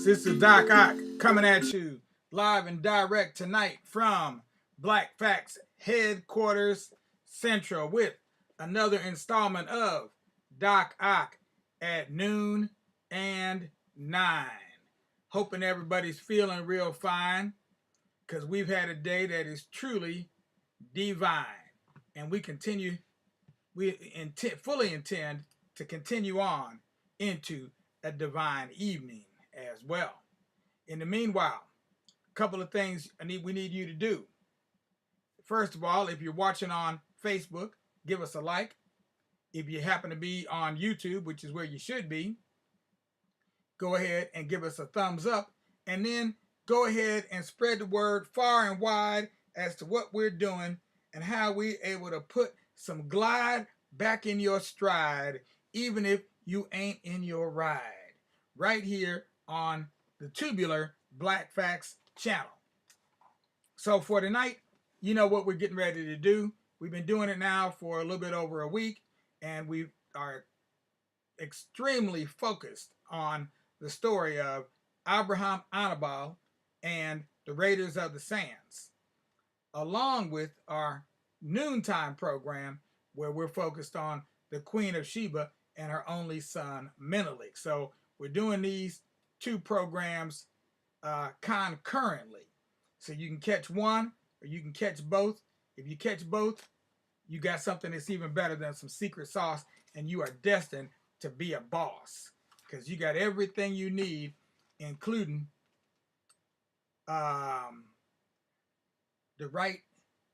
This is Doc Ock coming at you live and direct tonight from Black Facts Headquarters Central with another installment of Doc Ock at noon and 9. Hoping everybody's feeling real fine because we've had a day that is truly divine. And we fully intend to continue on into a divine evening as well. In the meanwhile, a couple of things we need you to do. First of all, if you're watching on Facebook, give us a like. If you happen to be on YouTube, which is where you should be, go ahead and give us a thumbs up. And then go ahead and spread the word far and wide as to what we're doing and how we're able to put some glide back in your stride, even if you ain't in your ride. Right here on the Tubular Black Facts channel. So for tonight, you know what we're getting ready to do. We've been doing it now for a little bit over a week, and we are extremely focused on the story of Abraham Anibal and the Raiders of the Sands, along with our noontime program where we're focused on the Queen of Sheba and her only son, Menelik. So we're doing these two programs concurrently. So you can catch one or you can catch both. If you catch both, you got something that's even better than some secret sauce, and you are destined to be a boss because you got everything you need, including the right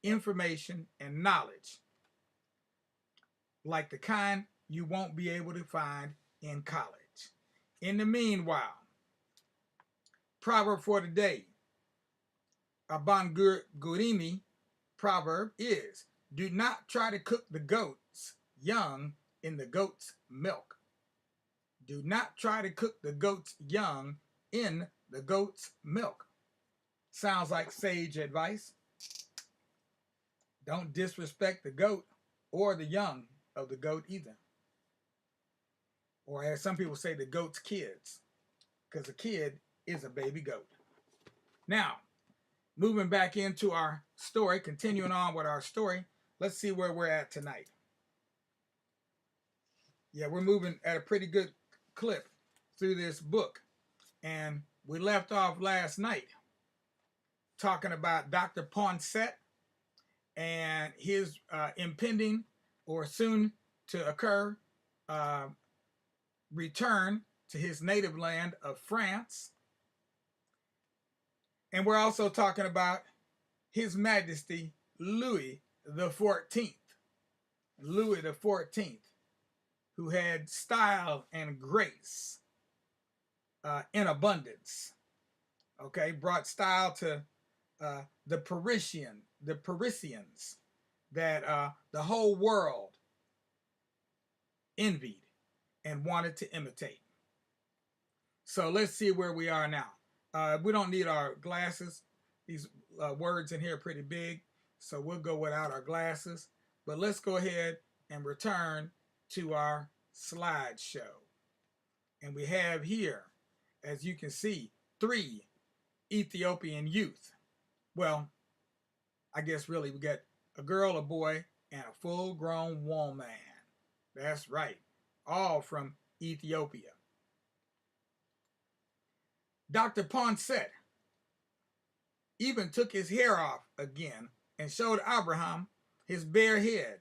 information and knowledge, like the kind you won't be able to find in college. In the meanwhile, proverb for the day, a Bangurimi proverb is, do not try to cook the goats young in the goat's milk. Do not try to cook the goats young in the goat's milk. Sounds like sage advice. Don't disrespect the goat or the young of the goat either. Or as some people say, the goat's kids, because a kid is a baby goat. Now, moving back into our story, continuing on with our story, let's see where we're at tonight. Yeah, we're moving at a pretty good clip through this book. And we left off last night talking about Dr. Poinsett and his impending or soon to occur return to his native land of France. And we're also talking about His Majesty Louis the 14th. Louis the 14th, who had style and grace in abundance. Okay, brought style to the Parisians that the whole world envied and wanted to imitate. So let's see where we are now. We don't need our glasses. These words in here are pretty big, so we'll go without our glasses. But let's go ahead and return to our slideshow. And we have here, as you can see, 3 Ethiopian youth. Well, I guess really we got a girl, a boy, and a full-grown woman. That's right, all from Ethiopia. Dr. Poinsett even took his hair off again and showed Abraham his bare head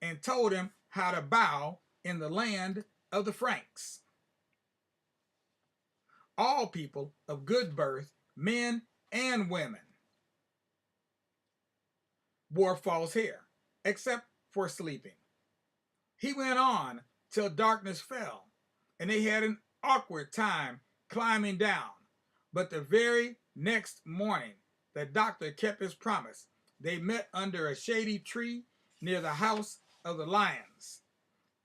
and told him how to bow in the land of the Franks. All people of good birth, men and women, wore false hair, except for sleeping. He went on till darkness fell, and they had an awkward time climbing down. But the very next morning, the doctor kept his promise. They met under a shady tree near the house of the lions,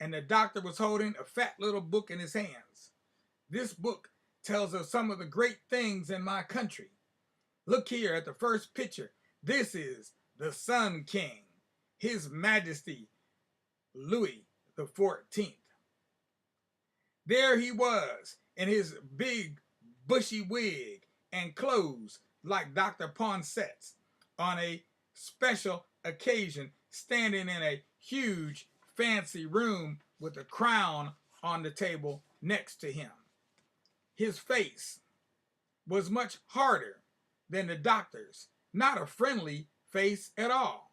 and the doctor was holding a fat little book in his hands. This book tells us some of the great things in my country. Look here at the first picture. This is the Sun King, His Majesty Louis the 14th. There he was in his big bushy wig, and clothes like Dr. Ponset's on a special occasion, standing in a huge fancy room with a crown on the table next to him. His face was much harder than the doctor's, not a friendly face at all.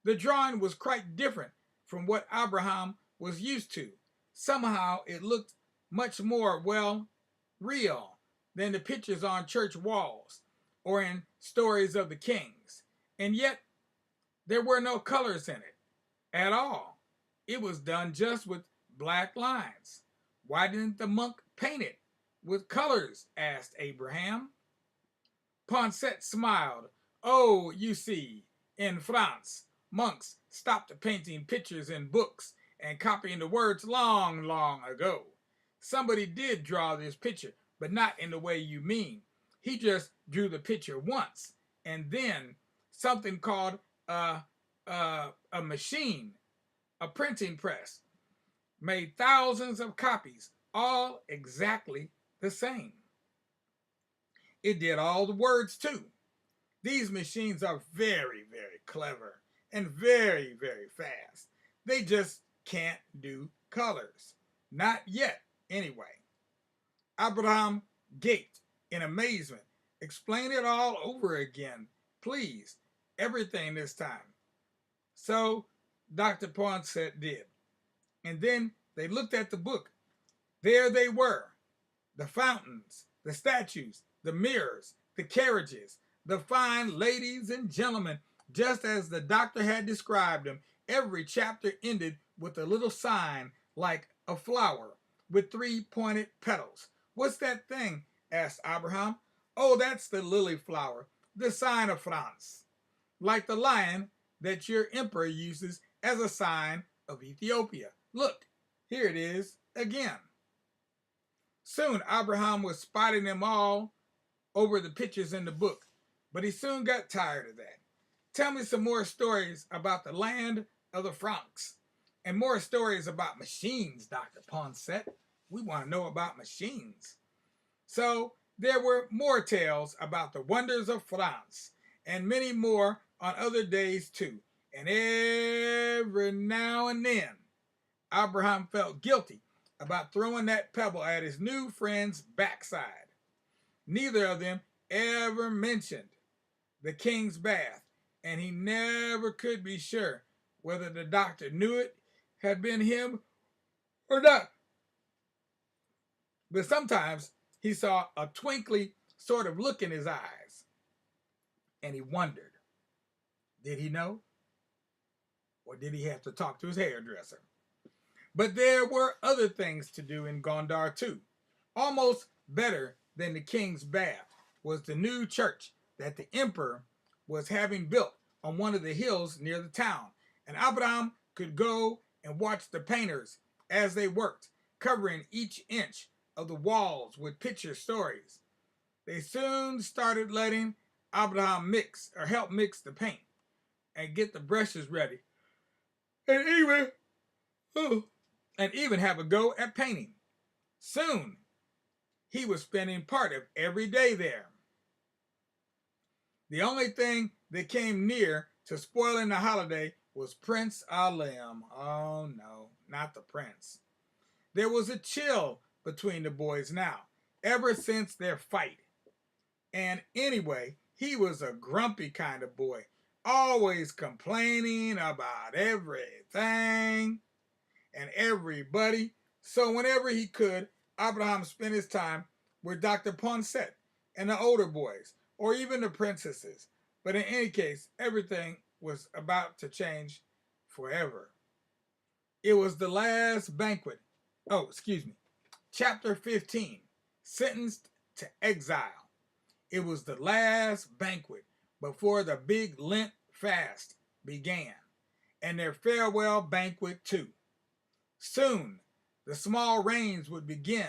The drawing was quite different from what Abraham was used to. Somehow it looked much more, well, real than the pictures on church walls or in stories of the kings. And yet there were no colors in it at all. It was done just with black lines. Why didn't the monk paint it with colors? Asked Abraham. Poncet smiled. Oh, you see, in France, monks stopped painting pictures in books and copying the words long, long ago. Somebody did draw this picture, but not in the way you mean. He just drew the picture once, and then something called a machine, a printing press, made thousands of copies, all exactly the same. It did all the words too. These machines are very, very clever and very, very fast. They just can't do colors. Not yet, anyway. Abraham gaped in amazement. Explain it all over again, please. Everything this time. So Dr. Poinsett did. And then they looked at the book. There they were. The fountains, the statues, the mirrors, the carriages, the fine ladies and gentlemen, just as the doctor had described them. Every chapter ended with a little sign like a flower with three pointed petals. What's that thing? Asked Abraham. Oh, that's the lily flower, the sign of France, like the lion that your emperor uses as a sign of Ethiopia. Look, here it is again. Soon Abraham was spotting them all over the pictures in the book, but he soon got tired of that. Tell me some more stories about the land of the Franks and more stories about machines, Dr. Poinsett. We want to know about machines. So there were more tales about the wonders of France and many more on other days too. And every now and then, Abraham felt guilty about throwing that pebble at his new friend's backside. Neither of them ever mentioned the king's bath, and he never could be sure whether the doctor knew it had been him or not. But sometimes he saw a twinkly sort of look in his eyes, and he wondered, did he know? Or did he have to talk to his hairdresser? But there were other things to do in Gondar too. Almost better than the king's bath was the new church that the emperor was having built on one of the hills near the town. And Abraham could go and watch the painters as they worked, covering each inch of the walls with picture stories. They soon started letting Abraham help mix the paint and get the brushes ready. And even have a go at painting. Soon, he was spending part of every day there. The only thing that came near to spoiling the holiday was Prince Alim. Oh no, not the prince. There was a chill between the boys now, ever since their fight. And anyway, he was a grumpy kind of boy, always complaining about everything and everybody. So whenever he could, Abraham spent his time with Dr. Poinsett and the older boys, or even the princesses. But in any case, everything was about to change forever. It was the last banquet. Oh, excuse me. Chapter 15, Sentenced to Exile. It was the last banquet before the big Lent fast began, and their farewell banquet too. Soon, the small rains would begin.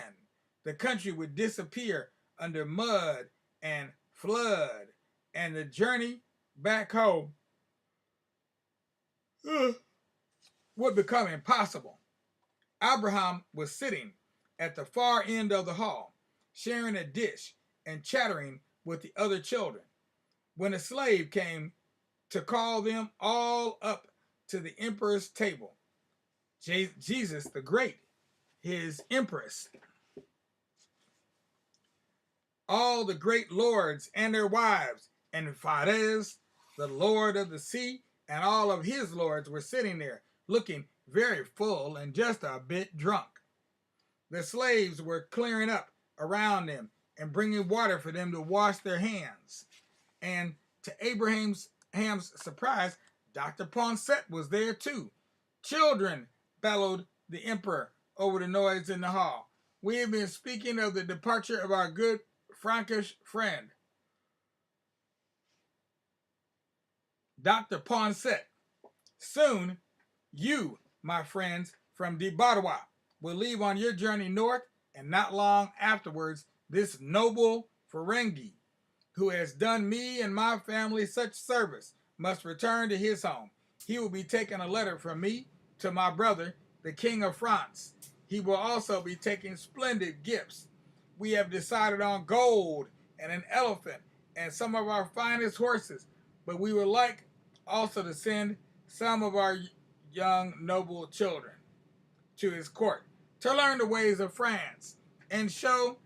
The country would disappear under mud and flood, and the journey back home would become impossible. Abraham was sitting at the far end of the hall. sharing a dish and chattering with the other children. When a slave came to call them all up to the emperor's table, Jesus the Great, his empress, all the great lords and their wives, and Fares, the lord of the sea, and all of his lords were sitting there, looking very full and just a bit drunk. The slaves were clearing up around them and bringing water for them to wash their hands. And to Abraham's surprise, Dr. Poncet was there too. Children, bellowed the emperor over the noise in the hall. We have been speaking of the departure of our good Frankish friend, Dr. Poncet. Soon, you, my friends, from Debarwa, will leave on your journey north, and not long afterwards, this noble Ferengi, who has done me and my family such service, must return to his home. He will be taking a letter from me to my brother, the King of France. He will also be taking splendid gifts. We have decided on gold and an elephant and some of our finest horses, but we would like also to send some of our young noble children to his court to learn the ways of France and show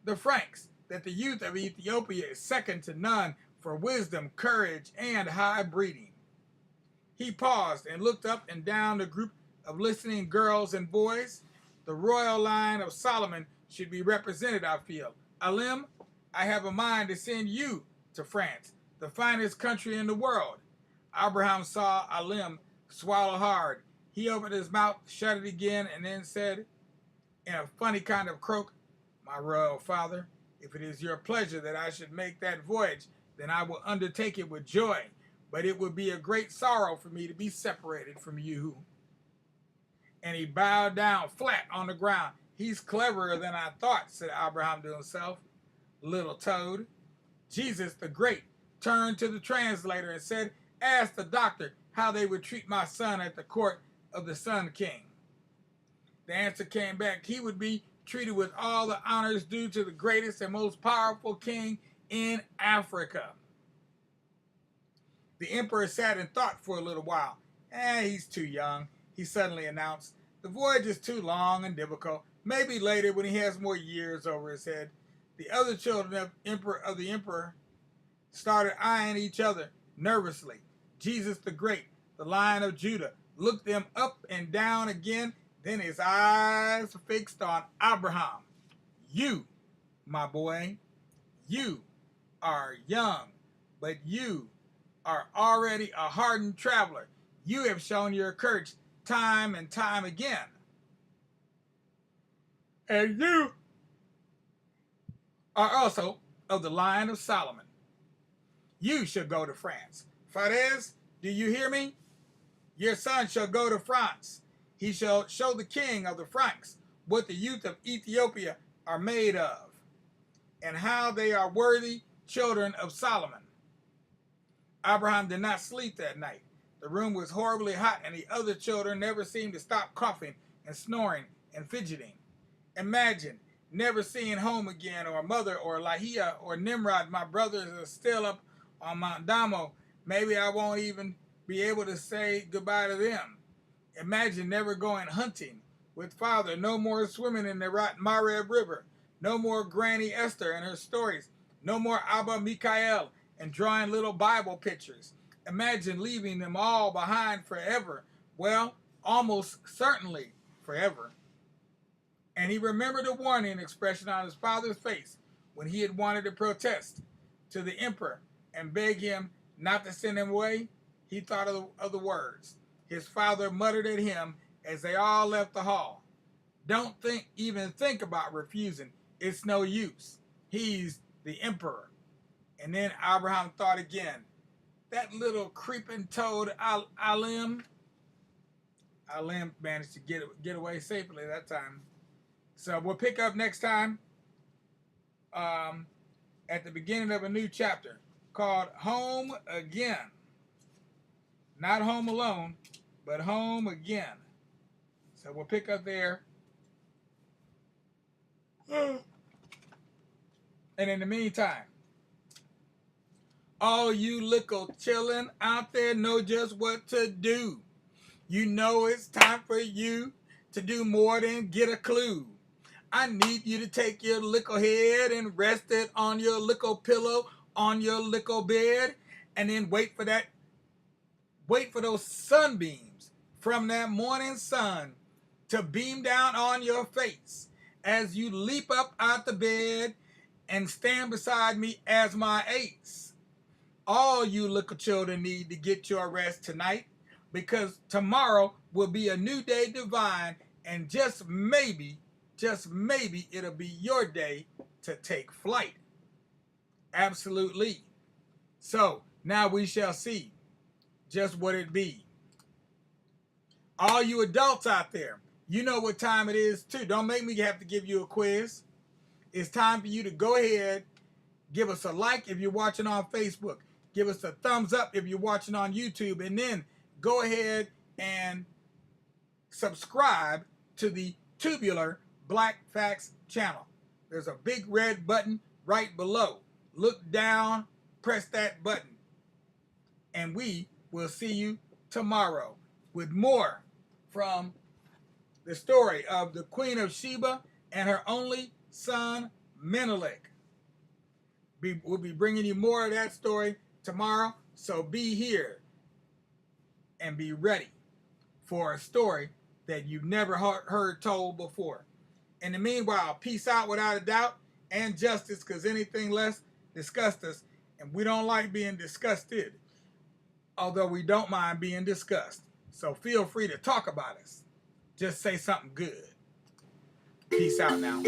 the Franks that the youth of Ethiopia is second to none for wisdom, courage, and high breeding. He paused and looked up and down the group of listening girls and boys. The royal line of Solomon should be represented, I feel. Alim, I have a mind to send you to France, the finest country in the world. Abraham saw Alim swallow hard. He opened his mouth, shut it again, and then said, in a funny kind of croak, my royal father, if it is your pleasure that I should make that voyage, then I will undertake it with joy. But it would be a great sorrow for me to be separated from you. And he bowed down flat on the ground. He's cleverer than I thought, said Abraham to himself. Little toad. Jesus the Great turned to the translator and said, ask the doctor how they would treat my son at the court of the Sun King. The answer came back, he would be treated with all the honors due to the greatest and most powerful king in Africa. The emperor sat and thought for a little while. He's too young, he suddenly announced. The voyage is too long and difficult. Maybe later when he has more years over his head. The other children of the emperor started eyeing each other nervously. Jesus the Great, the Lion of Judah, looked them up and down again. Then his eyes fixed on Abraham. You, my boy, you are young, but you are already a hardened traveler. You have shown your courage time and time again. And you are also of the line of Solomon. You shall go to France. Fares, do you hear me? Your son shall go to France. He shall show the king of the Franks what the youth of Ethiopia are made of, and how they are worthy children of Solomon. Abraham did not sleep that night. The room was horribly hot, and the other children never seemed to stop coughing and snoring and fidgeting. Imagine never seeing home again, or mother, or Lahia, or Nimrod. My brothers are still up on Mount Damo. Maybe I won't even be able to say goodbye to them. Imagine never going hunting with father. No more swimming in the Mareb River. No more Granny Esther and her stories. No more Abba Mikael and drawing little Bible pictures. Imagine leaving them all behind forever. Well, almost certainly forever. And he remembered the warning expression on his father's face when he had wanted to protest to the emperor and beg him not to send him away. He thought of the words his father muttered at him as they all left the hall. Don't even think about refusing. It's no use. He's the emperor. And then Abraham thought again. That little creeping toad Alim managed to get away safely that time. So we'll pick up next time at the beginning of a new chapter called Home Again. Not Home Alone, but Home Again. So we'll pick up there. And in the meantime, all you little chillin' out there know just what to do. You know it's time for you to do more than get a clue. I need you to take your little head and rest it on your little pillow, on your little bed, and then wait for those sunbeams from that morning sun to beam down on your face as you leap up out the bed and stand beside me as my ace. All you little children need to get your rest tonight, because tomorrow will be a new day divine, and just maybe it'll be your day to take flight. Absolutely. So now we shall see just what it be. All you adults out there, you know what time it is too. Don't make me have to give you a quiz. It's time for you to go ahead, give us a like if you're watching on Facebook. Give us a thumbs up if you're watching on YouTube, and then go ahead and subscribe to the Tubular Black Facts channel. There's a big red button right below. Look down, press that button, and we will see you tomorrow with more from the story of the Queen of Sheba and her only son, Menelik. We'll be bringing you more of that story tomorrow, so be here and be ready for a story that you've never heard told before. In the meanwhile, peace out without a doubt, and justice, because anything less disgusts us, and we don't like being disgusted, although we don't mind being discussed. So feel free to talk about us. Just say something good. Peace out now.